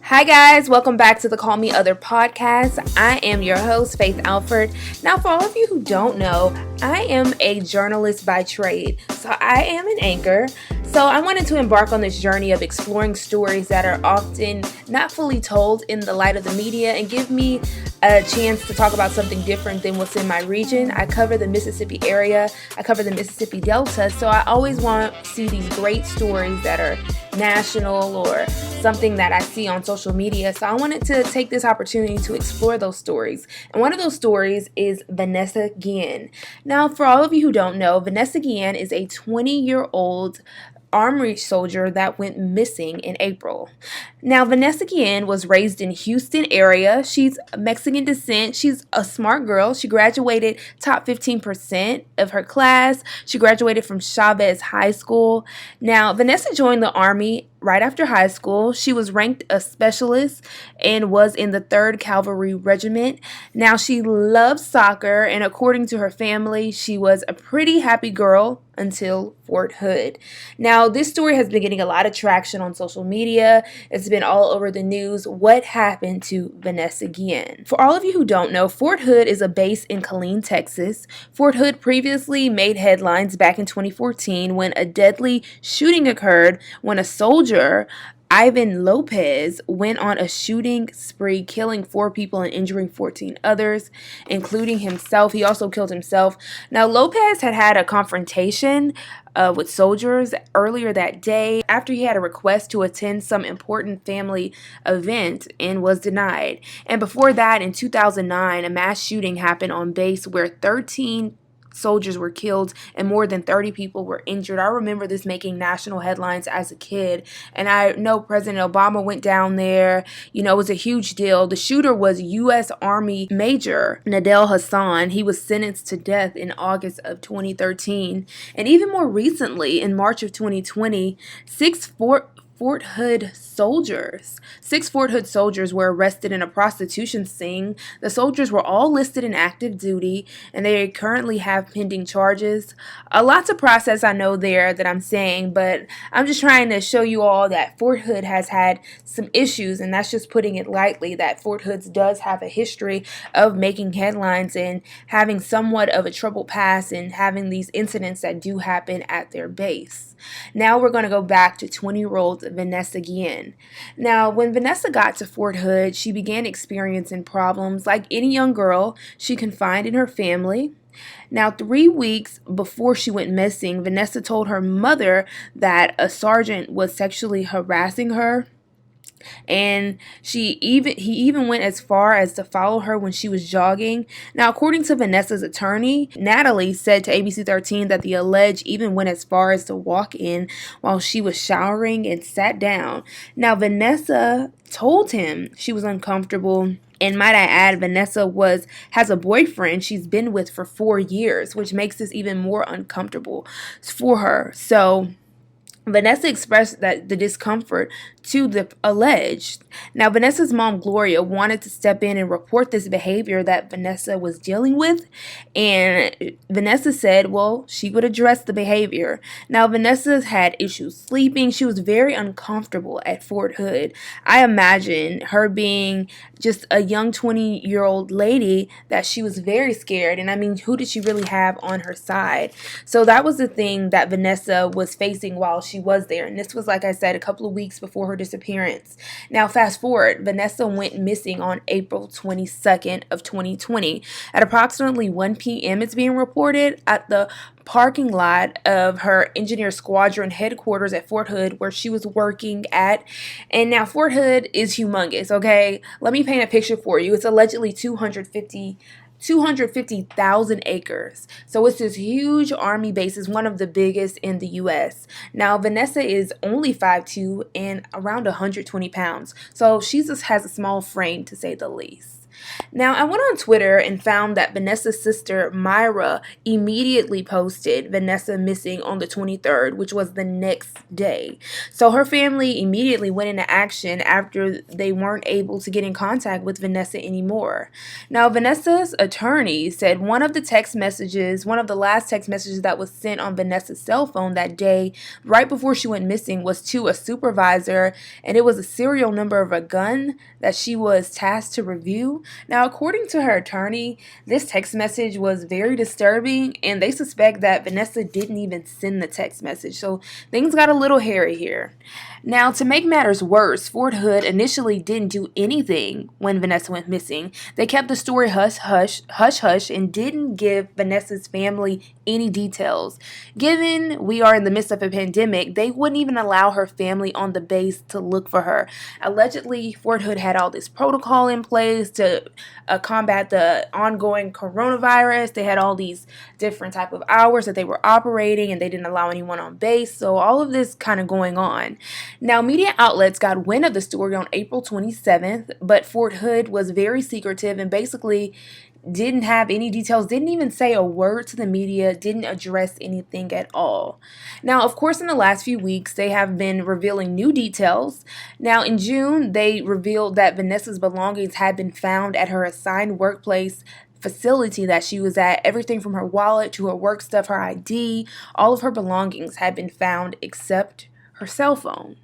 Hi guys, welcome back to the Call Me Other podcast. I am your host, Faith Alford. Now, for all of you who don't know, I am a journalist by trade. So I am an anchor. So I wanted to embark on this journey of exploring stories that are often not fully told in the light of the media and give me a chance to talk about something different than what's in my region. I cover the Mississippi area. I cover the Mississippi Delta. So I always want to see these great stories that are national or something that I see on social media. So I wanted to take this opportunity to explore those stories. And one of those stories is Vanessa Guillen. Now, for all of you who don't know, Vanessa Guillen is a 20-year-old army soldier that went missing in April. Now, Vanessa Guillen was raised in Houston area. She's Mexican descent. She's a smart girl. She graduated top 15% of her class. She graduated from Chavez High School. Now, Vanessa joined the Army right after high school. She was ranked a specialist and was in the 3rd Cavalry Regiment. Now, she loves soccer, and according to her family, she was a pretty happy girl until Fort Hood. Now, this story has been getting a lot of traction on social media. It's been all over the news. What happened to Vanessa Guillen? For all of you who don't know, Fort Hood is a base in Killeen, Texas. Fort Hood previously made headlines back in 2014 when a deadly shooting occurred when a soldier, Ivan Lopez, went on a shooting spree, killing 4 people and injuring 14 others, including himself. He also killed himself. Now, Lopez had a confrontation with soldiers earlier that day after he had a request to attend some important family event and was denied. And before that, in 2009, a mass shooting happened on base where 13 soldiers were killed and more than 30 people were injured. I remember this making national headlines as a kid, and I know President Obama went down there. You know, it was a huge deal. The shooter was U.S. Army Major Nadel Hassan. He was sentenced to death in August of 2013, and even more recently, in March of 2020, six Fort Hood soldiers were arrested in a prostitution sting. The soldiers were all listed in active duty, and they currently have pending charges. A lot to process, I know there that I'm saying, but I'm just trying to show you all that Fort Hood has had some issues, and that's just putting it lightly, that Fort Hood does have a history of making headlines and having somewhat of a troubled past and having these incidents that do happen at their base. Now we're going to go back to 20-year-old Vanessa Guillen. Now, when Vanessa got to Fort Hood, she began experiencing problems. Like any young girl, she confined in her family. Now, 3 weeks before she went missing, Vanessa told her mother that a sergeant was sexually harassing her. And he even went as far as to follow her when she was jogging. Now, according to Vanessa's attorney, Natalie said to ABC 13 that the alleged even went as far as to walk in while she was showering and sat down. Now, Vanessa told him she was uncomfortable. And might I add, Vanessa has a boyfriend she's been with for 4 years, which makes this even more uncomfortable for her. So Vanessa expressed the discomfort to the alleged. Now, Vanessa's mom, Gloria, wanted to step in and report this behavior that Vanessa was dealing with. And Vanessa said, well, she would address the behavior. Now, Vanessa had issues sleeping. She was very uncomfortable at Fort Hood. I imagine her being just a young 20-year-old lady that she was very scared. And I mean, who did she really have on her side? So that was the thing that Vanessa was facing while she was there. And this was, like I said, a couple of weeks before her disappearance. Now, fast forward, Vanessa went missing on April 22nd of 2020. At approximately 1 p.m., it's being reported at the parking lot of her engineer squadron headquarters at Fort Hood, where she was working at. And now Fort Hood is humongous, okay? Let me paint a picture for you. It's allegedly 250,000 acres. So it's this huge army base. It's one of the biggest in the U.S. Now, Vanessa is only 5'2" and around 120 pounds. So she just has a small frame, to say the least. Now, I went on Twitter and found that Vanessa's sister, Myra, immediately posted Vanessa missing on the 23rd, which was the next day. So her family immediately went into action after they weren't able to get in contact with Vanessa anymore. Now, Vanessa's attorney said one of the last text messages that was sent on Vanessa's cell phone that day, right before she went missing, was to a supervisor, and it was a serial number of a gun that she was tasked to review. Now, according to her attorney, this text message was very disturbing, and they suspect that Vanessa didn't even send the text message. So things got a little hairy here. Now, to make matters worse, Fort Hood initially didn't do anything when Vanessa went missing. They kept the story hush, and didn't give Vanessa's family any details. Given we are in the midst of a pandemic, they wouldn't even allow her family on the base to look for her. Allegedly, Fort Hood had all this protocol in place to combat the ongoing coronavirus. They had all these different type of hours that they were operating, and they didn't allow anyone on base. So all of this kind of going on. Now, media outlets got wind of the story on April 27th, but Fort Hood was very secretive and basically didn't have any details, didn't even say a word to the media, didn't address anything at all. Now, of course, in the last few weeks, they have been revealing new details. Now, in June, they revealed that Vanessa's belongings had been found at her assigned workplace facility that she was at. Everything from her wallet to her work stuff, her ID, all of her belongings had been found except her cell phone.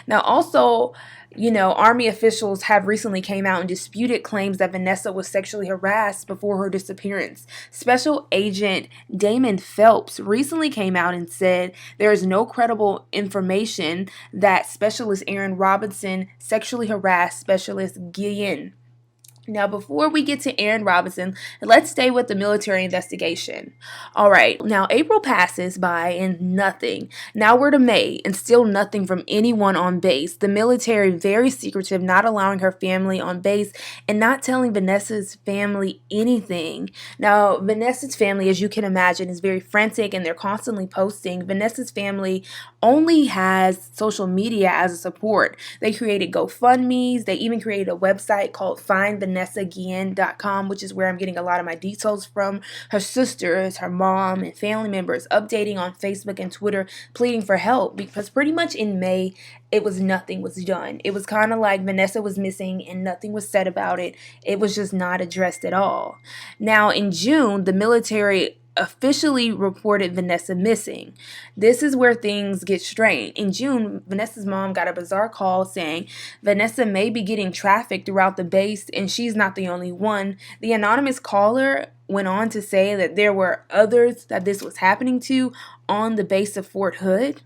Now, also, Army officials have recently came out and disputed claims that Vanessa was sexually harassed before her disappearance. Special Agent Damon Phelps recently came out and said there is no credible information that Specialist Aaron Robinson sexually harassed Specialist Guillen. Now, before we get to Aaron Robinson, let's stay with the military investigation. All right, now April passes by and nothing. Now we're to May and still nothing from anyone on base. The military very secretive, not allowing her family on base and not telling Vanessa's family anything. Now, Vanessa's family, as you can imagine, is very frantic and they're constantly posting. Vanessa's family only has social media as a support. They created GoFundMes. They even created a website called VanesaGuillen.com, which is where I'm getting a lot of my details from. Her sisters, her mom, and family members updating on Facebook and Twitter, pleading for help, because pretty much in May, nothing was done. It was kind of like Vanessa was missing and nothing was said about it. It was just not addressed at all. Now, in June, the military officially reported Vanessa missing. This is where things get strange. In June, Vanessa's mom got a bizarre call saying Vanessa may be getting trafficked throughout the base and she's not the only one. The anonymous caller went on to say that there were others that this was happening to on the base of Fort Hood.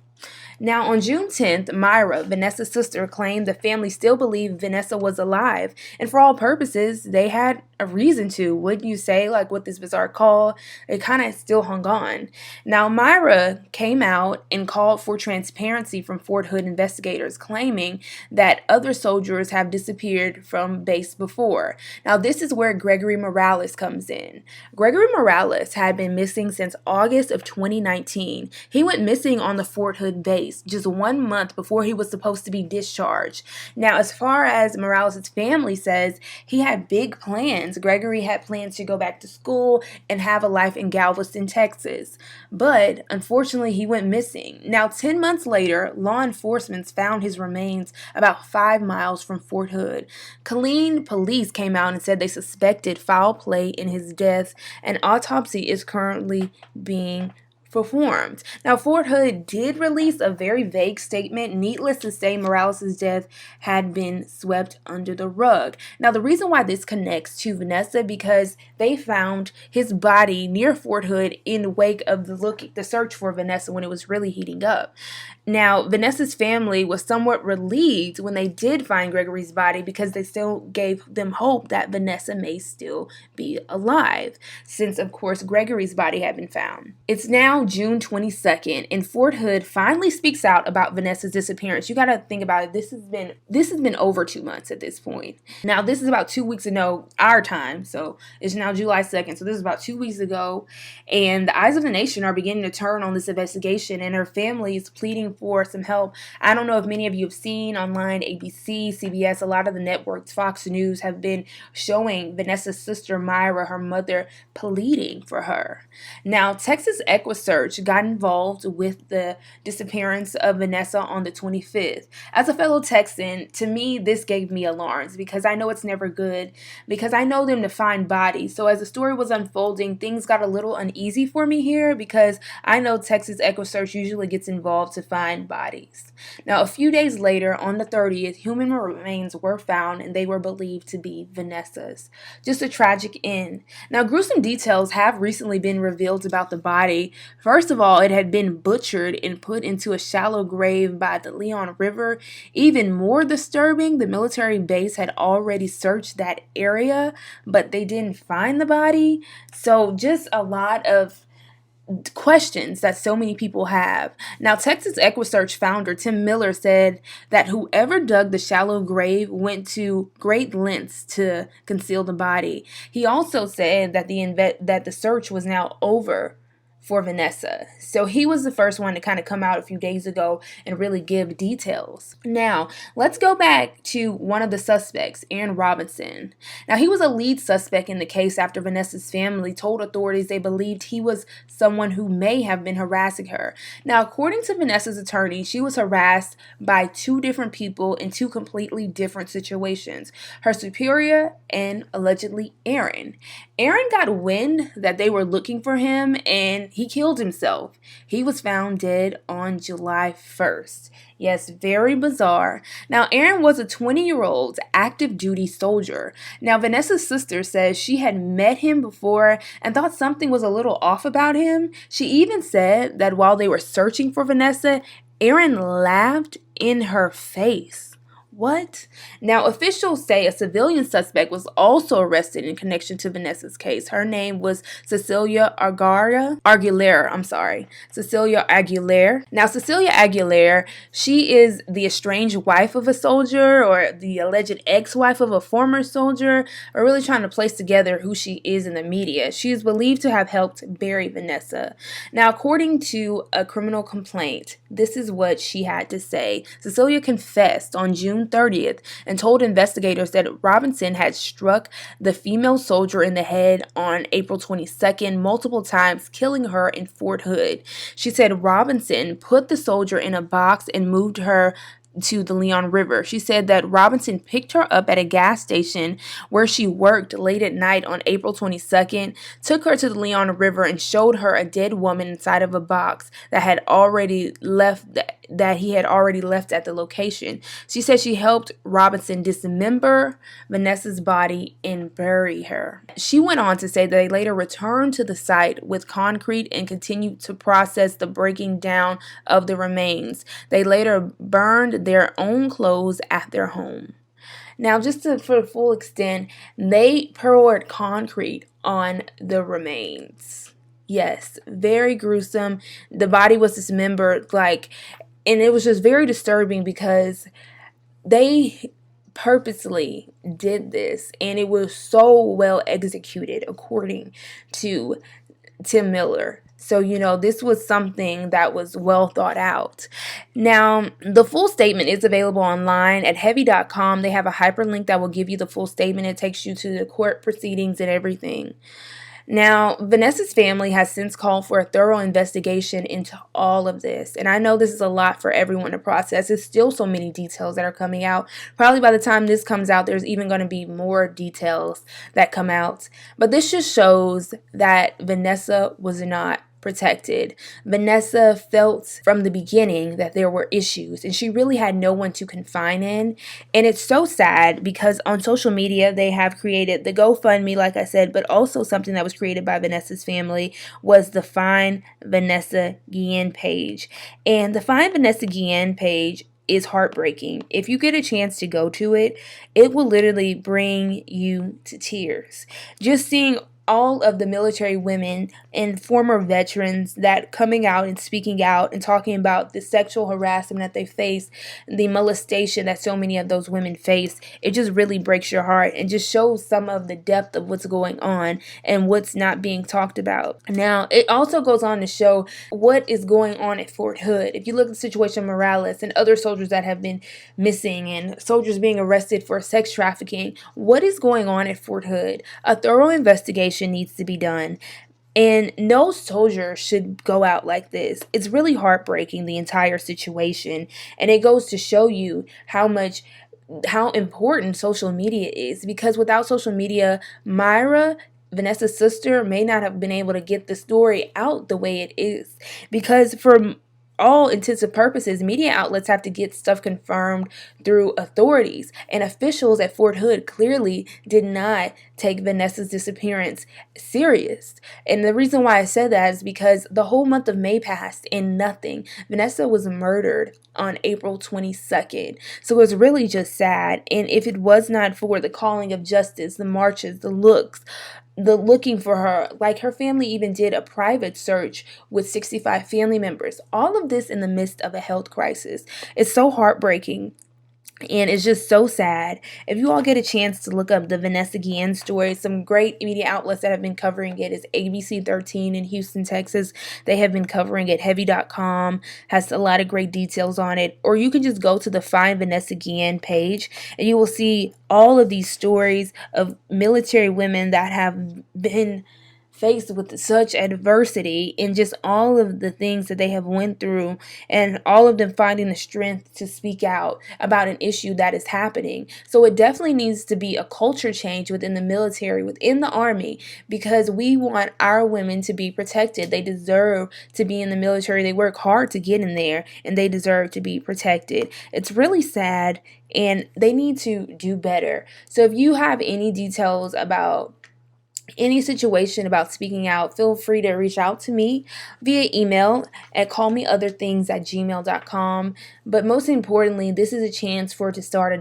Now, on June 10th, Myra, Vanessa's sister, claimed the family still believed Vanessa was alive. And for all purposes, they had a reason to, wouldn't you say? Like with this bizarre call, it kind of still hung on. Now, Myra came out and called for transparency from Fort Hood investigators, claiming that other soldiers have disappeared from base before. Now, this is where Gregory Morales comes in. Gregory Morales had been missing since August of 2019. He went missing on the Fort Hood base just 1 month before he was supposed to be discharged. Now, as far as Morales' family says, he had big plans. Gregory had plans to go back to school and have a life in Galveston, Texas. But unfortunately, he went missing. Now, 10 months later, law enforcement found his remains about 5 miles from Fort Hood. Killeen police came out and said they suspected foul play in his death. An autopsy is currently being performed. Now, Fort Hood did release a very vague statement. Needless to say, Morales' death had been swept under the rug. Now, the reason why this connects to Vanessa, because they found his body near Fort Hood in the wake of the search for Vanessa when it was really heating up. Now, Vanessa's family was somewhat relieved when they did find Gregory's body, because they still gave them hope that Vanessa may still be alive, since, of course, Gregory's body had been found. It's now now June 22nd, and Fort Hood finally speaks out about Vanessa's disappearance. You got to think about it. This has been over 2 months at this point. Now, this is about 2 weeks ago, our time. So it's now July 2nd. So this is about 2 weeks ago. And the eyes of the nation are beginning to turn on this investigation, and her family is pleading for some help. I don't know if many of you have seen online, ABC, CBS, a lot of the networks, Fox News, have been showing Vanessa's sister Myra, her mother, pleading for her. Now, Texas EquiSearch got involved with the disappearance of Vanessa on the 25th. As a fellow Texan, to me, this gave me alarms because I know it's never good, because I know them to find bodies. So as the story was unfolding, things got a little uneasy for me here because I know Texas EquiSearch usually gets involved to find bodies. Now, a few days later, on the 30th, human remains were found and they were believed to be Vanessa's. Just a tragic end. Now, gruesome details have recently been revealed about the body. First of all, it had been butchered and put into a shallow grave by the Leon River. Even more disturbing, the military base had already searched that area, but they didn't find the body. So just a lot of questions that so many people have. Now, Texas EquiSearch founder Tim Miller said that whoever dug the shallow grave went to great lengths to conceal the body. He also said that the search was now over for Vanessa. So he was the first one to kind of come out a few days ago and really give details. Now, let's go back to one of the suspects, Aaron Robinson. Now, he was a lead suspect in the case after Vanessa's family told authorities they believed he was someone who may have been harassing her. Now, according to Vanessa's attorney, she was harassed by two different people in two completely different situations, her superior and allegedly Aaron. Aaron got wind that they were looking for him and he killed himself. He was found dead on July 1st. Yes, very bizarre. Now, Aaron was a 20-year-old active duty soldier. Now, Vanessa's sister says she had met him before and thought something was a little off about him. She even said that while they were searching for Vanessa, Aaron laughed in her face. What? Now, officials say a civilian suspect was also arrested in connection to Vanessa's case. Her name was Cecilia Aguilera. Cecilia Aguilera. Now, Cecilia Aguilera, she is the estranged wife of a soldier or the alleged ex-wife of a former soldier. We're really trying to place together who she is in the media. She is believed to have helped bury Vanessa. Now, according to a criminal complaint, this is what she had to say. Cecilia confessed on June 30th and told investigators that Robinson had struck the female soldier in the head on April 22nd multiple times, killing her in Fort Hood. She said Robinson put the soldier in a box and moved her to the Leon River. She said that Robinson picked her up at a gas station where she worked late at night on April 22nd, took her to the Leon River and showed her a dead woman inside of a box that he had already left at the location. She said she helped Robinson dismember Vanessa's body and bury her. She went on to say that they later returned to the site with concrete and continued to process the breaking down of the remains. They later burned their own clothes at their home. Now, for the full extent, they poured concrete on the remains. Yes, very gruesome. The body was dismembered, and it was just very disturbing because they purposely did this, and it was so well executed, according to Tim Miller. So, this was something that was well thought out. Now, the full statement is available online at heavy.com. They have a hyperlink that will give you the full statement. It takes you to the court proceedings and everything. Now, Vanessa's family has since called for a thorough investigation into all of this. And I know this is a lot for everyone to process. There's still so many details that are coming out. Probably by the time this comes out, there's even going to be more details that come out. But this just shows that Vanessa was not protected. Vanessa felt from the beginning that there were issues and she really had no one to confide in. And it's so sad because on social media they have created the GoFundMe, like I said, but also something that was created by Vanessa's family was the Find Vanessa Guillen page. And the Find Vanessa Guillen page is heartbreaking. If you get a chance to go to it, it will literally bring you to tears. Just seeing all of the military women and former veterans that coming out and speaking out and talking about the sexual harassment that they face, the molestation that so many of those women face, it just really breaks your heart and just shows some of the depth of what's going on and what's not being talked about. Now, it also goes on to show what is going on at Fort Hood. If you look at the situation of Morales and other soldiers that have been missing and soldiers being arrested for sex trafficking, what is going on at Fort Hood? A thorough investigation needs to be done. And no soldier should go out like this. It's really heartbreaking, the entire situation. And it goes to show you how important social media is, because without social media, Myra, Vanessa's sister, may not have been able to get the story out the way it is, because for all intents and purposes, media outlets have to get stuff confirmed through authorities, and officials at Fort Hood clearly did not take Vanessa's disappearance serious. And the reason why I said that is because the whole month of May passed and nothing. Vanessa was murdered on April 22nd. So it was really just sad. And if it was not for the calling of justice, the marches, the looking for her, like her family even did a private search with 65 family members. All of this in the midst of a health crisis. It's so heartbreaking. And it's just so sad. If you all get a chance to look up the Vanessa Guillen story, some great media outlets that have been covering it is ABC 13 in Houston, Texas. They have been covering it. Heavy.com has a lot of great details on it. Or you can just go to the Find Vanessa Guillen page and you will see all of these stories of military women that have been faced with such adversity and just all of the things that they have went through, and all of them finding the strength to speak out about an issue that is happening. So it definitely needs to be a culture change within the military, within the Army, because we want our women to be protected. They deserve to be in the military. They work hard to get in there and they deserve to be protected. It's really sad and they need to do better. So if you have any details about any situation about speaking out, feel free to reach out to me via email at callmeotherthings@gmail.com. But most importantly, this is a chance for us to start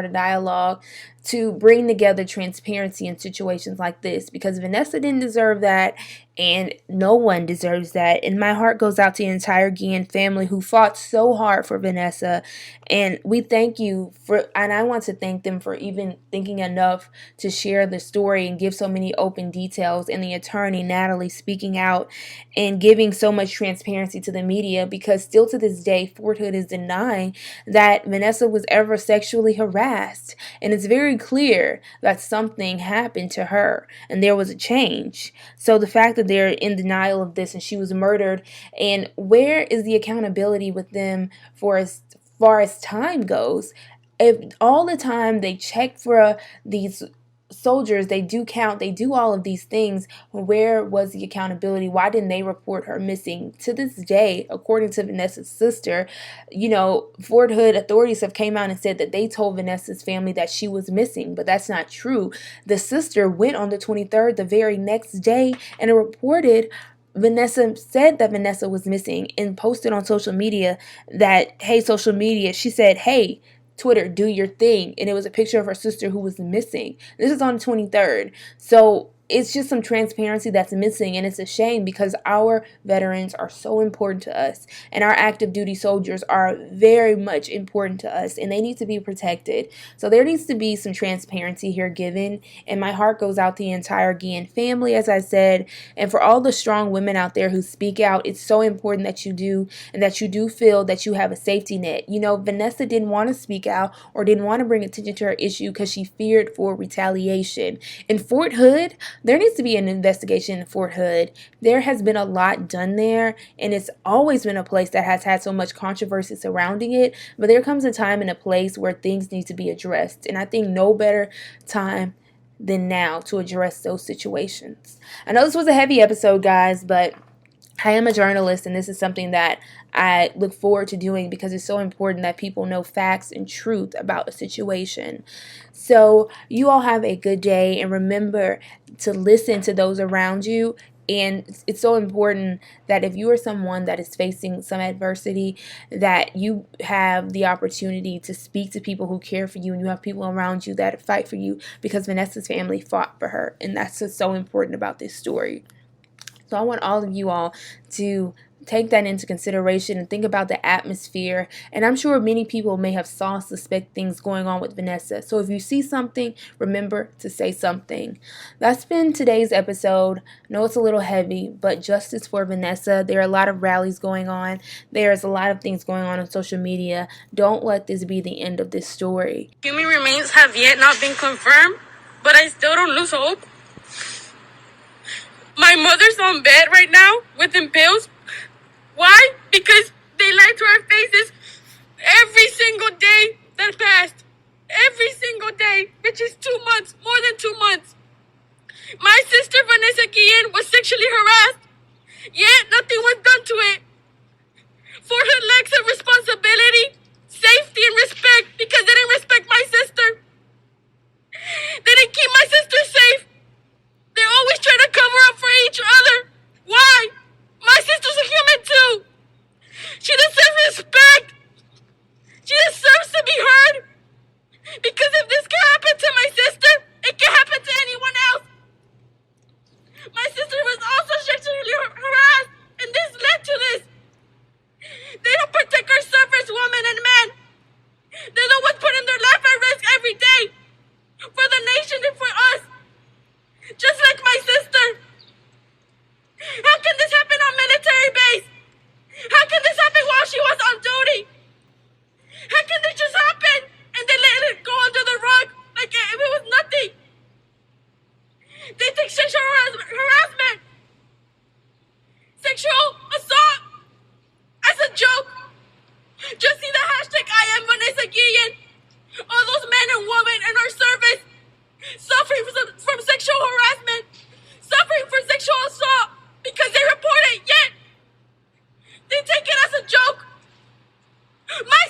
a dialogue to bring together transparency in situations like this, because Vanessa didn't deserve that and no one deserves that. And my heart goes out to the entire Guillen family who fought so hard for Vanessa. And we thank you and I want to thank them for even thinking enough to share the story and give so many open details, and the attorney, Natalie, speaking out and giving so much transparency to the media, because still to this day, Fort Hood is denying that Vanessa was ever sexually harassed. And it's very clear that something happened to her and there was a change. So the fact that they're in denial of this and she was murdered, and where is the accountability with them for as far as time goes? If all the time they check for these soldiers, they do count, they do all of these things, where was the accountability? Why didn't they report her missing? To this day, according to Vanessa's sister, Fort Hood authorities have came out and said that they told Vanessa's family that she was missing, but that's not true. The sister went on the 23rd, the very next day, and reported Vanessa, said that Vanessa was missing, and posted on social media that, hey, social media, she said, hey, Twitter, do your thing. And it was a picture of her sister who was missing. This is on the 23rd. So it's just some transparency that's missing, and it's a shame because our veterans are so important to us, and our active duty soldiers are very much important to us, and they need to be protected. So there needs to be some transparency here given, and my heart goes out to the entire Guillen family, as I said, and for all the strong women out there who speak out. It's so important that you do, and that you do feel that you have a safety net. Vanessa didn't want to speak out or didn't want to bring attention to her issue because she feared for retaliation. In Fort Hood, there needs to be an investigation in Fort Hood. There has been a lot done there, and it's always been a place that has had so much controversy surrounding it. But there comes a time and a place where things need to be addressed, and I think no better time than now to address those situations. I know this was a heavy episode, guys, but I am a journalist, and this is something that I look forward to doing because it's so important that people know facts and truth about a situation. So you all have a good day, and remember to listen to those around you. And it's so important that if you are someone that is facing some adversity, that you have the opportunity to speak to people who care for you, and you have people around you that fight for you, because Vanessa's family fought for her. And that's what's so important about this story. So I want all of you all to take that into consideration and think about the atmosphere. And I'm sure many people may have suspect things going on with Vanessa. So if you see something, remember to say something. That's been today's episode. I know it's a little heavy, but justice for Vanessa. There are a lot of rallies going on. There's a lot of things going on social media. Don't let this be the end of this story. Human remains have yet not been confirmed, but I still don't lose hope. My mother's on bed right now with pills. Why? Because they lied to our faces every single day that passed. Every single day, which is 2 months, more than 2 months. My sister Vanessa Guillen was sexually harassed, yet nothing was done to it. For her lacks of responsibility, safety, and respect, because they didn't respect my sister. They didn't keep my sister safe. They always try to cover up for each other. Why? My sister's a human too. She deserves respect. She deserves to be heard. Because if this can happen to my sister, it can happen to anyone else. My sister was also sexually harassed, and this led to this. They don't protect our suffrage women and men. They're the ones putting their life at risk every day. For the nation and for us. Just like my sister. How can this happen on military base? How can this happen while she was on duty? How can this just happen and they let it go under the rug like if it was nothing? They take sexual harassment, sexual assault as a joke. Just see the hashtag I am Vanessa Guillen. All those men and women in our service suffering from sexual harassment, suffering from sexual assault because they report it, yet they take it as a joke. My